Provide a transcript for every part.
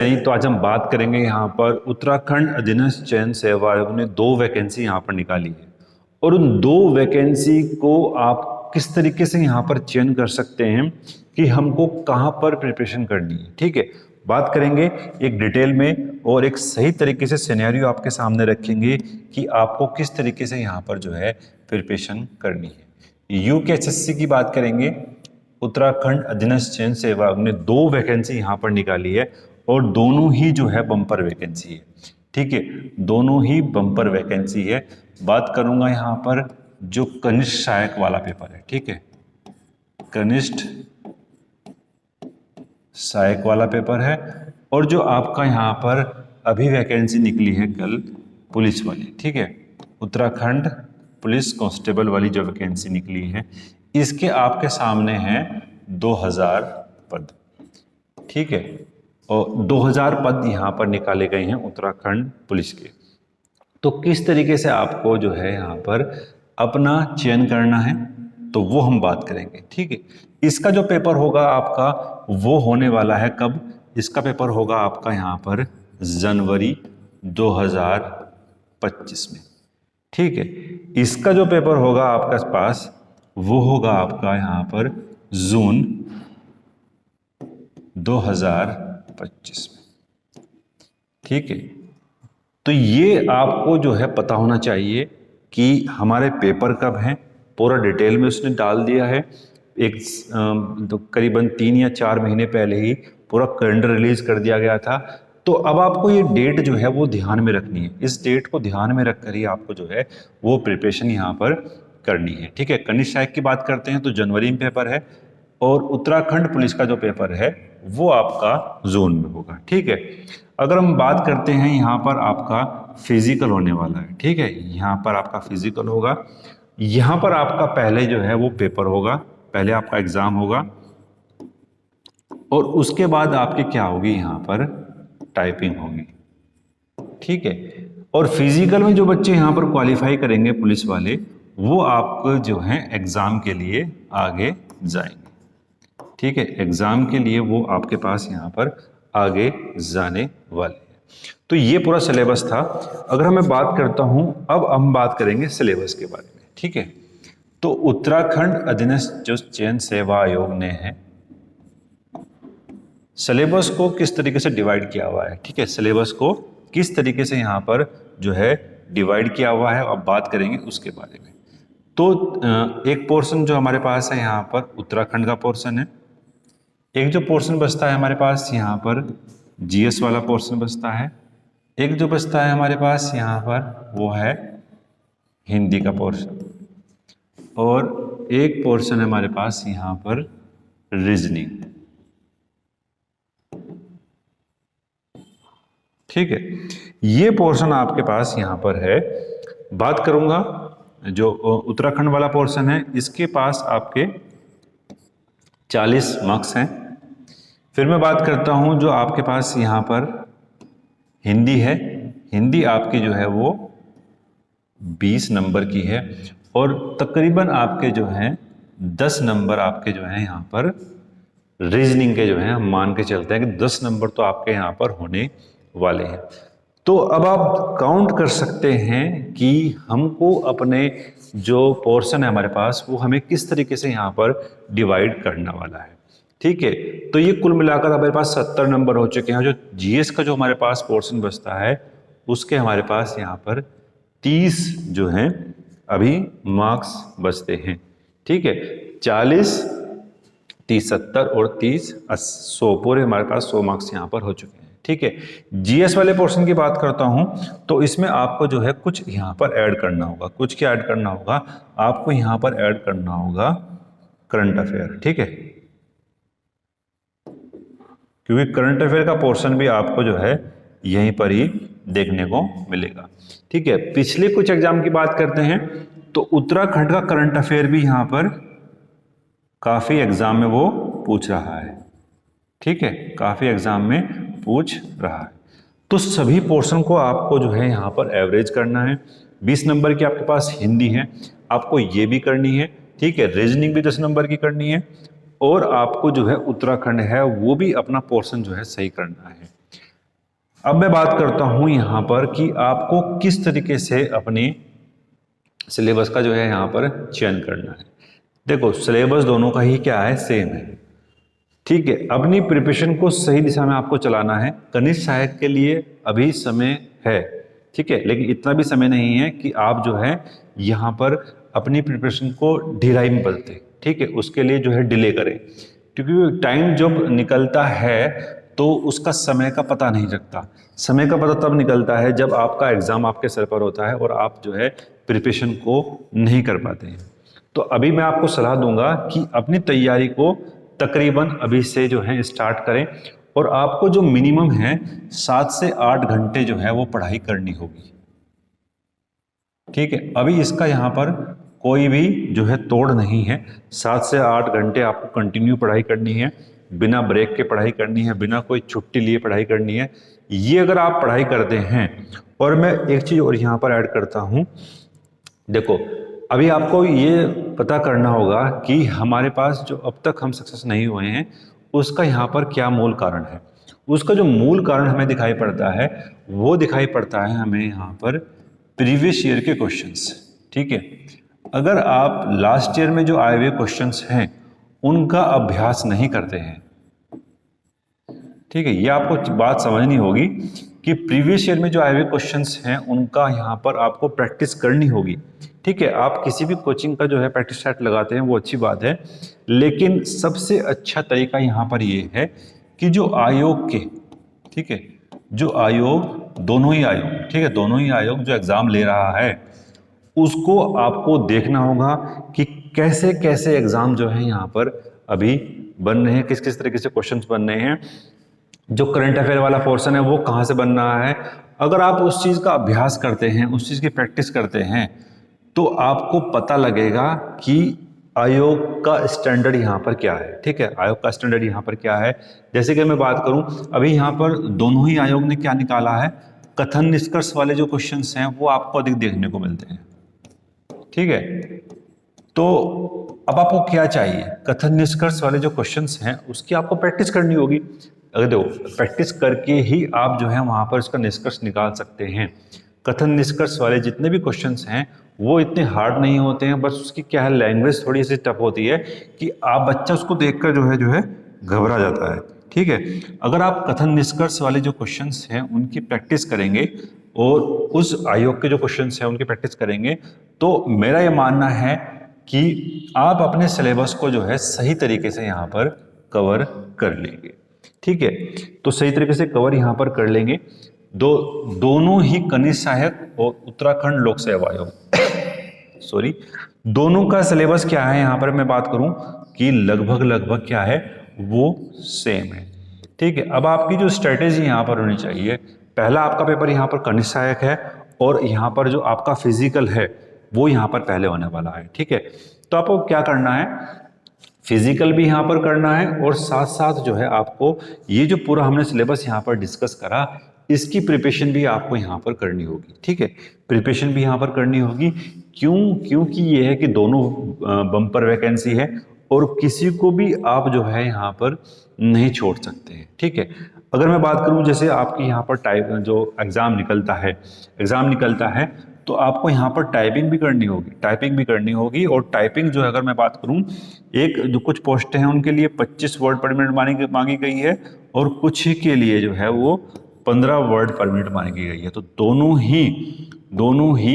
नहीं तो आज हम बात करेंगे यहाँ पर उत्तराखंड अधीनस्थ चयन सेवा आयोग ने 2 वैकेंसी यहाँ पर निकाली है और उन 2 वैकेंसी को आप किस तरीके से यहाँ पर चयन कर सकते हैं कि हमको कहाँ पर प्रिपरेशन करनी है। ठीक है, बात करेंगे एक डिटेल में और एक सही तरीके से सिनेरियो आपके सामने रखेंगे कि आपको किस तरीके से यहाँ पर जो है प्रिपरेशन करनी है। यूकेएसएससी की बात करेंगे, उत्तराखंड अधीनस्थ चयन सेवा आयोग ने 2 वैकेंसी यहाँ पर निकाली है और दोनों ही जो है बम्पर वैकेंसी है। ठीक है, दोनों ही बम्पर वैकेंसी है। बात करूंगा यहाँ पर जो कनिष्ठ सहायक वाला पेपर है। ठीक है, कनिष्ठ सहायक वाला पेपर है और जो आपका यहाँ पर अभी वैकेंसी निकली है कल पुलिस वाली। ठीक है, उत्तराखंड पुलिस कांस्टेबल वाली जो वैकेंसी निकली है इसके आपके सामने हैं 2000 पद। ठीक है, और 2000 पद यहाँ पर निकाले गए हैं उत्तराखंड पुलिस के। तो किस तरीके से आपको जो है यहाँ पर अपना चयन करना है तो वो हम बात करेंगे। ठीक है, इसका जो पेपर होगा आपका वो होने वाला है कब? इसका पेपर होगा आपका यहाँ पर जनवरी 2025 में। ठीक है, इसका जो पेपर होगा आपके पास वो होगा आपका यहाँ पर जून 2025 में। ठीक है, तो ये आपको जो है पता होना चाहिए कि हमारे पेपर कब हैं, पूरा डिटेल में उसने डाल दिया है। एक तो करीबन 3 या 4 महीने पहले ही पूरा कैलेंडर रिलीज कर दिया गया था। तो अब आपको ये डेट जो है वो ध्यान में रखनी है। इस डेट को ध्यान में रखकर ही आपको जो है वो प्रिपरेशन यहाँ पर करनी है। ठीक है, कनिष्ठ सहायक की बात करते हैं तो जनवरी में पेपर है और उत्तराखंड पुलिस का जो पेपर है वो आपका जून में होगा। ठीक है, अगर हम बात करते हैं यहाँ पर आपका फिजिकल होने वाला है। ठीक है, यहाँ पर आपका फिजिकल होगा, यहाँ पर आपका पहले जो है वो पेपर होगा, पहले आपका एग्जाम होगा और उसके बाद आपकी क्या होगी यहाँ पर टाइपिंग होगी। ठीक है, और फिजिकल में जो बच्चे यहाँ पर क्वालिफाई करेंगे पुलिस वाले वो आपको जो है एग्जाम के लिए आगे जाएंगे। ठीक है, एग्जाम के लिए वो आपके पास यहाँ पर आगे जाने वाले हैं। तो ये पूरा सिलेबस था। अगर मैं बात करता हूँ, अब हम बात करेंगे सिलेबस के बारे में। ठीक है, तो उत्तराखंड अधीनस्थ जो चयन सेवा आयोग ने है सिलेबस को किस तरीके से डिवाइड किया हुआ है। ठीक है, सिलेबस को किस तरीके से यहाँ पर जो है डिवाइड किया हुआ है अब बात करेंगे उसके बारे में। तो एक पोर्शन जो हमारे पास है यहाँ पर उत्तराखंड का पोर्शन है, एक जो पोर्शन बचता है हमारे पास यहाँ पर जीएस वाला पोर्शन बचता है, एक जो बचता है हमारे पास यहाँ पर वो है हिंदी का पोर्शन और एक पोर्शन है हमारे पास यहाँ पर रीजनिंग। ठीक है, ये पोर्शन आपके पास यहाँ पर है। बात करूंगा जो उत्तराखंड वाला पोर्शन है इसके पास आपके 40 मार्क्स हैं। फिर मैं बात करता हूं जो आपके पास यहाँ पर हिंदी है, हिंदी आपकी जो है वो 20 नंबर की है और तकरीबन आपके जो हैं 10 नंबर आपके जो हैं यहाँ पर रीजनिंग के जो हैं हम मान के चलते हैं कि 10 नंबर तो आपके यहाँ पर होने वाले हैं। तो अब आप काउंट कर सकते हैं कि हमको अपने जो पोर्शन है हमारे पास वो हमें किस तरीके से यहाँ पर डिवाइड करना वाला है। ठीक है, तो ये कुल मिलाकर हमारे पास 70 नंबर हो चुके हैं। जो जीएस का जो हमारे पास पोर्शन बचता है उसके हमारे पास यहाँ पर 30 जो हैं अभी मार्क्स बचते हैं। ठीक है, 40, 30, 70 और 30, 100 पूरे हमारे पास 100 मार्क्स यहाँ पर हो चुके हैं। ठीक है, जीएस वाले पोर्शन की बात करता हूं तो इसमें आपको जो है कुछ यहाँ पर ऐड करना होगा। कुछ क्या ऐड करना होगा? आपको यहाँ पर ऐड करना होगा करंट अफेयर। ठीक है, क्योंकि करंट अफेयर का पोर्शन भी आपको जो है यहीं पर ही देखने को मिलेगा। ठीक है, पिछले कुछ एग्जाम की बात करते हैं तो उत्तराखंड का करंट अफेयर भी यहाँ पर काफी एग्जाम में वो पूछ रहा है। ठीक है, काफी एग्जाम में पूछ रहा है। तो सभी पोर्शन को आपको जो है यहाँ पर एवरेज करना है। 20 नंबर की आपके पास हिंदी है, आपको ये भी करनी है। ठीक है, रीजनिंग भी 10 नंबर की करनी है और आपको जो है उत्तराखंड है वो भी अपना पोर्शन जो है सही करना है। अब मैं बात करता हूं यहां पर कि आपको किस तरीके से अपने सिलेबस का जो है यहां पर चयन करना है। देखो सिलेबस दोनों का ही क्या है, सेम है, ठीक है। अपनी प्रिपरेशन को सही दिशा में आपको चलाना है। कनिष्ठ सहायक के लिए अभी समय है, ठीक है, लेकिन इतना भी समय नहीं है कि आप जो है यहाँ पर अपनी प्रिपरेशन को ढिलाई में बदलें, ठीक है, उसके लिए जो है डिले करें, क्योंकि टाइम जब निकलता है तो उसका समय का पता नहीं लगता। समय का पता तब निकलता है जब आपका एग्ज़ाम आपके सर पर होता है और आप जो है प्रिपरेशन को नहीं कर पाते हैं। तो अभी मैं आपको सलाह दूंगा कि अपनी तैयारी को तकरीबन अभी से जो है स्टार्ट करें, और आपको जो मिनिमम है 7 से 8 घंटे जो है वो पढ़ाई करनी होगी, ठीक है। अभी इसका यहाँ पर कोई भी जो है तोड़ नहीं है। 7 से 8 घंटे आपको कंटिन्यू पढ़ाई करनी है, बिना ब्रेक के पढ़ाई करनी है, बिना कोई छुट्टी लिए पढ़ाई करनी है। ये अगर आप पढ़ाई करते हैं, और मैं एक चीज़ और यहाँ पर ऐड करता हूँ, देखो अभी आपको ये पता करना होगा कि हमारे पास जो अब तक हम सक्सेस नहीं हुए हैं उसका यहाँ पर क्या मूल कारण है। उसका जो मूल कारण हमें दिखाई पड़ता है वो दिखाई पड़ता है हमें यहाँ पर प्रीवियस ईयर के क्वेश्चंस, ठीक है। अगर आप लास्ट ईयर में जो आए हुए क्वेश्चंस हैं उनका अभ्यास नहीं करते हैं, ठीक है, ये आपको बात समझनी होगी कि प्रीवियस ईयर में जो आए हुए क्वेश्चंस हैं उनका यहाँ पर आपको प्रैक्टिस करनी होगी, ठीक है। आप किसी भी कोचिंग का जो है प्रैक्टिस सेट लगाते हैं वो अच्छी बात है, लेकिन सबसे अच्छा तरीका यहाँ पर ये है कि जो आयोग के, ठीक है, जो आयोग, दोनों ही आयोग, ठीक है, दोनों ही आयोग जो एग्ज़ाम ले रहा है उसको आपको देखना होगा कि कैसे कैसे एग्ज़ाम जो है यहाँ पर अभी बन रहे हैं, किस किस तरीके से क्वेश्चंस बन रहे हैं, जो करंट अफेयर वाला पोर्शन है वो कहाँ से बन रहा है। अगर आप उस चीज़ का अभ्यास करते हैं, उस चीज़ की प्रैक्टिस करते हैं, तो आपको पता लगेगा कि आयोग का स्टैंडर्ड यहाँ पर क्या है, ठीक है, आयोग का स्टैंडर्ड यहाँ पर क्या है। जैसे कि मैं बात करूँ, अभी यहाँ पर दोनों ही आयोग ने क्या निकाला है, कथन निष्कर्ष वाले जो क्वेश्चंस हैं वो आपको अधिक देखने को मिलते हैं, ठीक है। तो अब आपको क्या चाहिए, कथन निष्कर्ष वाले जो क्वेश्चंस हैं उसकी आपको प्रैक्टिस करनी होगी। अगर देखो प्रैक्टिस करके ही आप जो है वहां पर इसका निष्कर्ष निकाल सकते हैं। कथन निष्कर्ष वाले जितने भी क्वेश्चंस हैं वो इतने हार्ड नहीं होते हैं, बस उसकी क्या है, लैंग्वेज थोड़ी सी टफ होती है कि आप बच्चा उसको देखकर जो है घबरा जाता है, ठीक है। अगर आप कथन निष्कर्ष वाले जो क्वेश्चंस हैं उनकी प्रैक्टिस करेंगे और उस आयोग के जो क्वेश्चंस हैं उनकी प्रैक्टिस करेंगे, तो मेरा ये मानना है कि आप अपने सिलेबस को जो है सही तरीके से यहाँ पर कवर कर लेंगे, ठीक है। तो सही तरीके से कवर यहाँ पर कर लेंगे। दोनों ही कनिष्ठ सहायक और उत्तराखंड लोक सेवा आयोग सॉरी, दोनों का सिलेबस क्या है यहाँ पर मैं बात करूँ कि लगभग क्या है, वो सेम है, ठीक है। अब आपकी जो स्ट्रेटेजी यहाँ पर होनी चाहिए, पहला आपका पेपर यहाँ पर कनिष्ठ सहायक है और यहाँ पर जो आपका फिजिकल है वो यहाँ पर पहले होने वाला है, ठीक है। तो आपको क्या करना है, फिजिकल भी यहाँ पर करना है और साथ साथ जो है आपको ये जो पूरा हमने सिलेबस यहाँ पर डिस्कस करा इसकी प्रिपरेशन भी आपको यहाँ पर करनी होगी, ठीक है। प्रिपरेशन भी यहाँ पर करनी होगी, क्योंकि ये है कि दोनों बम्पर वैकेंसी है और किसी को भी आप जो है यहाँ पर नहीं छोड़ सकते हैं, ठीक है। अगर मैं बात करूँ जैसे आपकी यहाँ पर टाइप जो एग्ज़ाम निकलता है तो आपको यहाँ पर टाइपिंग भी करनी होगी और टाइपिंग जो है अगर मैं बात करूँ, एक जो कुछ पोस्ट हैं उनके लिए 25 वर्ड पर मिनट मांगी गई है और कुछ ही के लिए जो है वो 15 वर्ड पर मिनट मांगी गई है। तो दोनों ही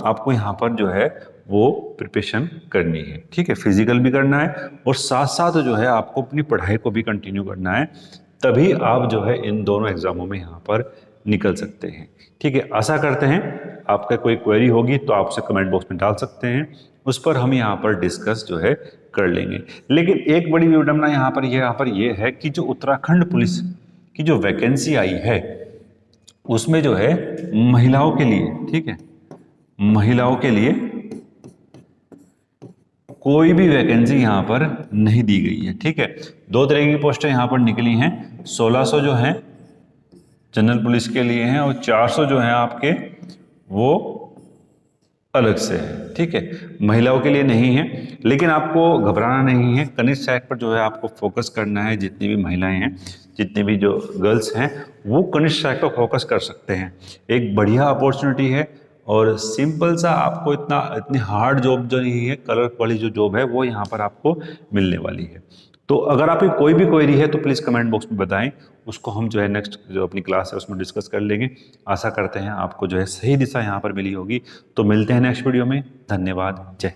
आपको यहाँ पर जो है वो प्रिपरेशन करनी है, ठीक है। फिजिकल भी करना है और साथ साथ जो है आपको अपनी पढ़ाई को भी कंटिन्यू करना है, तभी आप जो है इन दोनों एग्जामों में यहाँ पर निकल सकते हैं, ठीक है। आशा करते हैं आपका कोई क्वेरी होगी तो आप उसे कमेंट बॉक्स में डाल सकते हैं, उस पर हम यहाँ पर डिस्कस जो है कर लेंगे। लेकिन एक बड़ी विडंबना यहाँ पर ये है कि जो उत्तराखंड पुलिस की जो वैकेंसी आई है उसमें जो है महिलाओं के लिए, ठीक है, महिलाओं के लिए कोई भी वैकेंसी यहाँ पर नहीं दी गई है, ठीक है। 2 तरह की पोस्टें यहाँ पर निकली हैं, 1600 जो हैं जनरल पुलिस के लिए हैं और 400 जो हैं आपके वो अलग से है, ठीक है, महिलाओं के लिए नहीं है। लेकिन आपको घबराना नहीं है, कनिष्ठ सहायक पर जो है आपको फोकस करना है। जितनी भी महिलाएं हैं, जितनी भी जो गर्ल्स हैं, वो कनिष्ठ सहायक पर फोकस कर सकते हैं। एक बढ़िया अपॉर्चुनिटी है और सिंपल सा, आपको इतनी हार्ड जॉब जो नहीं है, कलर वाली जो जॉब है वो यहाँ पर आपको मिलने वाली है। तो अगर आपकी कोई भी क्वेरी है तो प्लीज़ कमेंट बॉक्स में बताएं, उसको हम जो है नेक्स्ट जो अपनी क्लास है उसमें डिस्कस कर लेंगे। आशा करते हैं आपको जो है सही दिशा यहाँ पर मिली होगी। तो मिलते हैं नेक्स्ट वीडियो में। धन्यवाद। जय